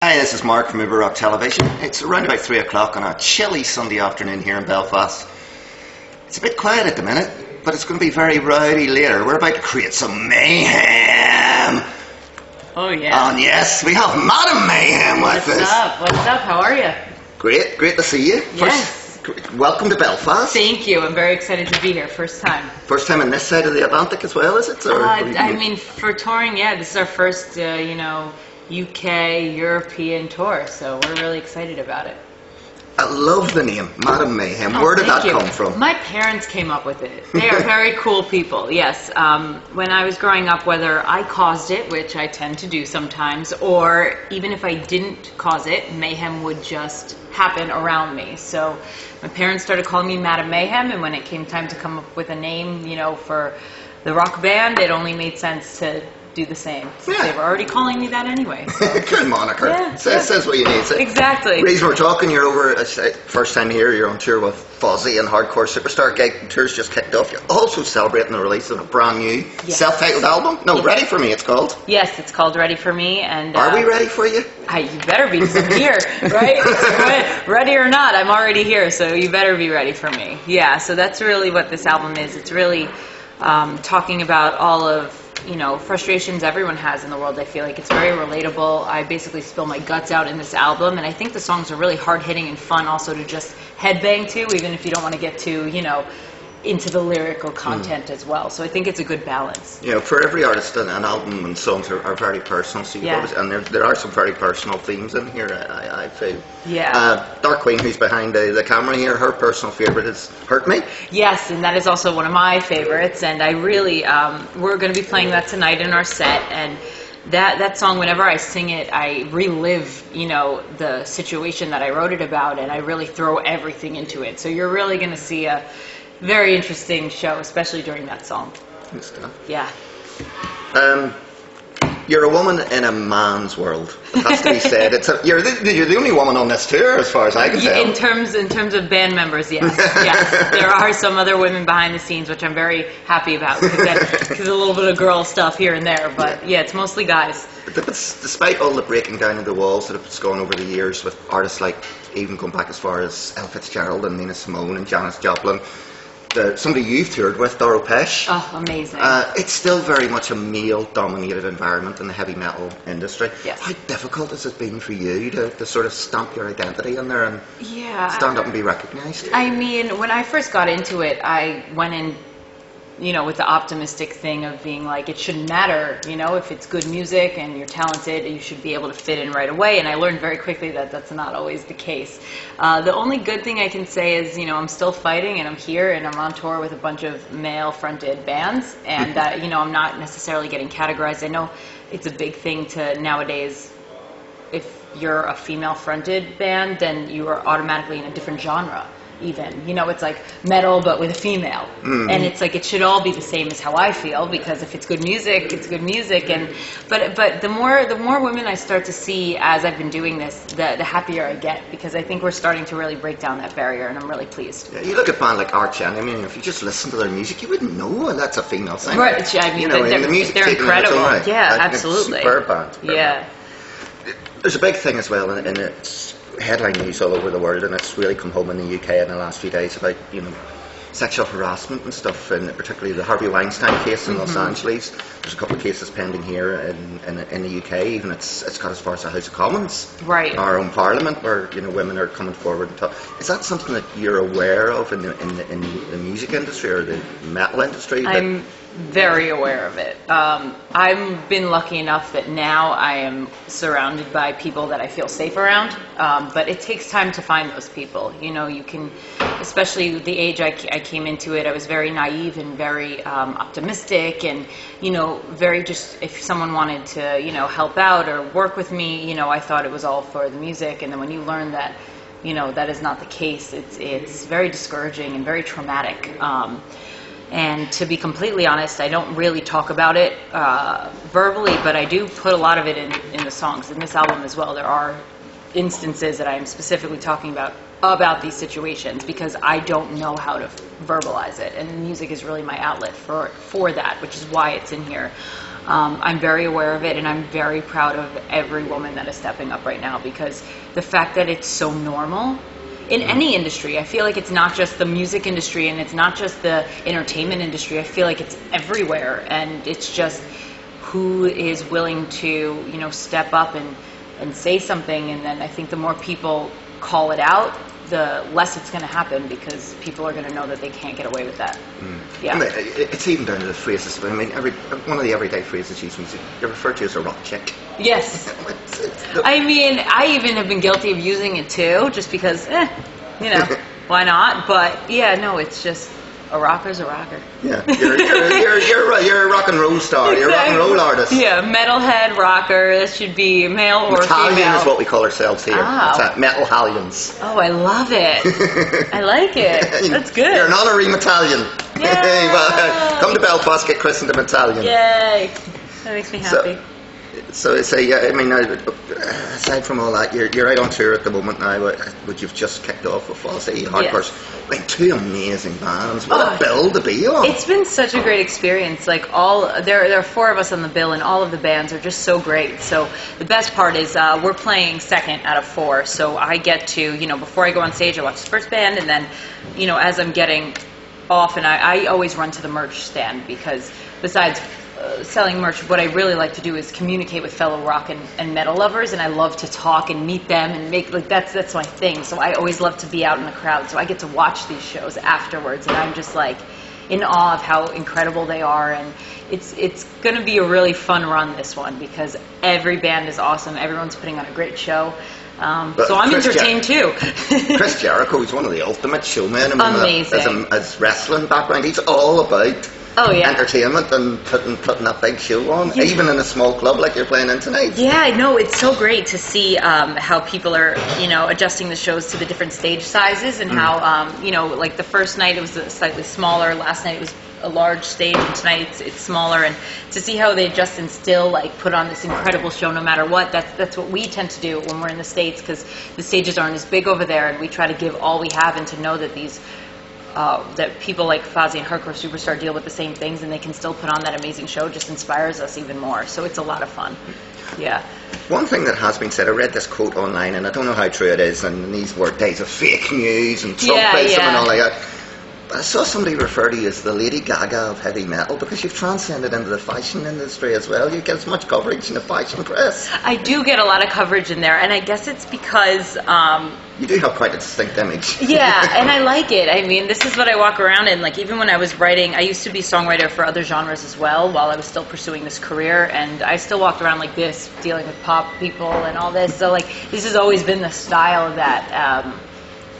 Hi, this is Mark from Uber Rock Television. It's around about 3 o'clock on a chilly Sunday afternoon here in Belfast. It's a bit quiet at the minute, but it's going to be very rowdy later. We're about to create some mayhem. Oh, yeah. And yes, we have Madame Mayhem with us. What's up? What's up? How are you? Great to see you. Yes. Welcome to Belfast. Thank you. I'm very excited to be here. First time. First time on this side of the Atlantic as well, is it? Or I mean, for touring, yeah, this is our first, UK, European tour, so we're really excited about it. I love the name, Madame Mayhem. Where did that come from? My parents came up with it. They are very cool people, yes. When I was growing up, whether I caused it, which I tend to do sometimes, or even if I didn't cause it, mayhem would just happen around me. So my parents started calling me Madame Mayhem, and when it came time to come up with a name, for the rock band, it only made sense to do the same. Since they were already calling me that anyway. So. Good moniker. Yeah, says what you need. Exactly. The reason we're talking, you're over, first time here, you're on tour with Fozzy and Hardcore Superstar. Gig tour's just kicked off. You're also celebrating the release of a brand new self-titled album. No, Ready For Me it's called. Yes, it's called Ready For Me. And are we ready for you? You better be, because I'm here, right? Ready or not, I'm already here, so you better be ready for me. Yeah, so that's really what this album is. It's really talking about all of frustrations everyone has in the world. I feel like it's very relatable. I basically spill my guts out in this album, and I think the songs are really hard-hitting and fun also to just headbang to, even if you don't want to get too, into the lyrical content as well. So I think it's a good balance. For every artist, an album and songs are very personal. So and there are some very personal themes in here, I feel. Yeah. Dark Queen, who's behind the camera here, her personal favourite is Hurt Me. Yes, and that is also one of my favorites. And I really, we're going to be playing that tonight in our set. And that song, whenever I sing it, I relive, the situation that I wrote it about, and I really throw everything into it. So you're really going to see a very interesting show, especially during that song. Good stuff. Yeah. You're a woman in a man's world. It has to be said. You're the only woman on this tour, as far as I can tell. In terms of band members, yes. Yes. There are some other women behind the scenes, which I'm very happy about, because a little bit of girl stuff here and there. But yeah, it's mostly guys. But despite all the breaking down of the walls that have gone over the years with artists like, even going back as far as Ella Fitzgerald and Nina Simone and Janis Joplin, somebody you've toured with, Doro Pesh. Oh, amazing. It's still very much a male-dominated environment in the heavy metal industry. Yes. How difficult has it been for you to sort of stamp your identity in there and stand up and be recognised? I mean, when I first got into it, I went in, with the optimistic thing of being like, it shouldn't matter, if it's good music and you're talented, you should be able to fit in right away. And I learned very quickly that that's not always the case. The only good thing I can say is, I'm still fighting, and I'm here, and I'm on tour with a bunch of male-fronted bands, and I'm not necessarily getting categorized. I know it's a big thing to nowadays, if you're a female-fronted band, then you are automatically in a different genre. Even it's like metal but with a female, and it's like it should all be the same as how I feel, because if it's good music, it's good music. And but the more women I start to see as I've been doing this, the happier I get, because I think we're starting to really break down that barrier, and I'm really pleased. Yeah, you look at a band like Arch Enemy, if you just listen to their music, you wouldn't know that's a female singer. Right? I mean, they're incredible. Right. Yeah, absolutely. Superb band. Yeah. There's a big thing as well, and it's headline news all over the world, and it's really come home in the UK in the last few days about sexual harassment and stuff, and particularly the Harvey Weinstein case in Los Angeles. There's a couple of cases pending here in the UK. Even it's got as far as the House of Commons, right? Our own Parliament, where women are coming forward and talk. Is that something that you're aware of in the music industry or the metal industry? I'm very aware of it. I've been lucky enough that now I am surrounded by people that I feel safe around, but it takes time to find those people. You can, especially the age I came into it, I was very naive and very optimistic, and very just, if someone wanted to help out or work with me, I thought it was all for the music. And then when you learn that that is not the case, it's very discouraging and very traumatic. And to be completely honest, I don't really talk about it verbally, but I do put a lot of it in the songs. In this album as well, there are instances that I am specifically talking about these situations, because I don't know how to verbalize it, and music is really my outlet for that, which is why it's in here. I'm very aware of it, and I'm very proud of every woman that is stepping up right now, because the fact that it's so normal in any industry. I feel like it's not just the music industry, and it's not just the entertainment industry. I feel like it's everywhere, and it's just who is willing to, you know, step up and say something. And then I think the more people call it out, the less it's going to happen, because people are going to know that they can't get away with that. Yeah. I mean, it's even down to the phrases. I mean, one of the everyday phrases you're referred to as a rock chick. Yes. I mean, I even have been guilty of using it too, just because, you know, why not? But yeah, no, it's just a rocker's a rocker. Yeah, you're a rock and roll star. Exactly. You're a rock and roll artist. Yeah, metalhead rocker. That should be male or Metallian female. is what we call ourselves here. Oh. It's metal hallions. Oh, I love it. I like it. That's good. You're an honorary Metallian. Yay! Hey, well, come to Belfast, get christened a Metallian. Yay! That makes me happy. So I mean, aside from all that, you're out on tour at the moment now, but you've just kicked off with Fozzy, Hardcore's. Yes. Like, two amazing bands. What a bill to be on. It's been such a great experience. Like, there are 4 of us on the bill, and all of the bands are just so great. So the best part is we're playing second out of 4. So I get to, you know, before I go on stage, I watch the first band, and then, you know, as I'm getting off, and I always run to the merch stand, because besides selling merch, what I really like to do is communicate with fellow rock and metal lovers, and I love to talk and meet them and make, like, that's my thing. So I always love to be out in the crowd, so I get to watch these shows afterwards, and I'm just like in awe of how incredible they are. And it's going to be a really fun run, this one, because every band is awesome. Everyone's putting on a great show. So I'm entertained too. Chris Jericho is one of the ultimate showmen. I mean, amazing. As wrestling background, he's all about entertainment and putting a big show on, even in a small club like you're playing in tonight. Yeah, I know. It's so great to see how people are, you know, adjusting the shows to the different stage sizes, and how, you know, like the first night it was slightly smaller, last night it was a large stage, and tonight it's smaller, and to see how they adjust and still, like, put on this incredible show no matter what. That's what we tend to do when we're in the States, because the stages aren't as big over there, and we try to give all we have, and to know that these that people like Fozzy and Hardcore Superstar deal with the same things, and they can still put on that amazing show, just inspires us even more. So it's a lot of fun. Yeah. One thing that has been said, I read this quote online, and I don't know how true it is, and these were days of fake news and Trumpism and all like that. I saw somebody refer to you as the Lady Gaga of heavy metal, because you've transcended into the fashion industry as well. You get as much coverage in the fashion press. I do get a lot of coverage in there, and I guess it's because you do have quite a distinct image. Yeah, and I like it. I mean, this is what I walk around in. Like, even when I was writing, I used to be songwriter for other genres as well, while I was still pursuing this career, and I still walked around like this, dealing with pop people and all this. So, like, this has always been the style that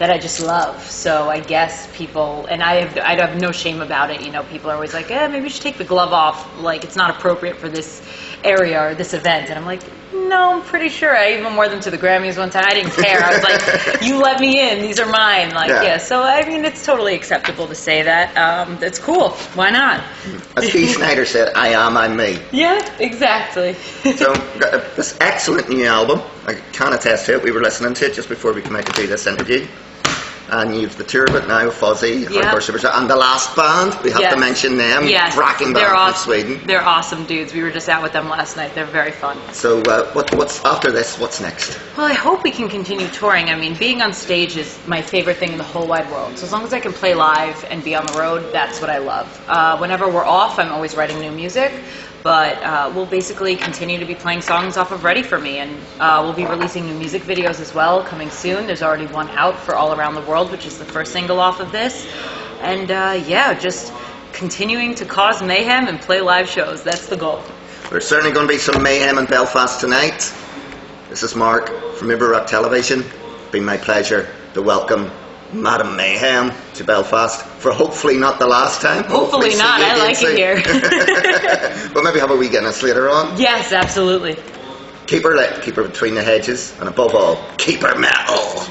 I just love. So I guess people, and I have no shame about it. You know, people are always like, maybe you should take the glove off. Like, it's not appropriate for this area or this event. And I'm like, no, I'm pretty sure. I even wore them to the Grammys one time. I didn't care. I was like, you let me in. These are mine. Like, yeah. So, I mean, it's totally acceptable to say that. That's cool. Why not? As Dee Snider said, I'm me. Yeah, exactly. So, this excellent new album, I can attest to it. We were listening to it just before we came out to do this interview. And you've the tour of it now, Fozzy, Hardcore Superstar, and the last band. We have to mention them. Yes, cracking band from Sweden. They're awesome dudes. We were just out with them last night. They're very fun. So what's after this? What's next? Well, I hope we can continue touring. I mean, being on stage is my favorite thing in the whole wide world. So as long as I can play live and be on the road, that's what I love. Whenever we're off, I'm always writing new music. But we'll basically continue to be playing songs off of Ready For Me, and we'll be releasing new music videos as well coming soon. There's already one out for All Around the World, which is the first single off of this. And just continuing to cause mayhem and play live shows. That's the goal. There's certainly going to be some mayhem in Belfast tonight. This is Mark from Uber Rock Television. It's been my pleasure to welcome Madame Mayhem to Belfast for hopefully not the last time. Hopefully not. I like it here. But maybe have a wee Guinness later on. Yes, absolutely. Keep her lit, keep her between the hedges, and above all, keep her metal.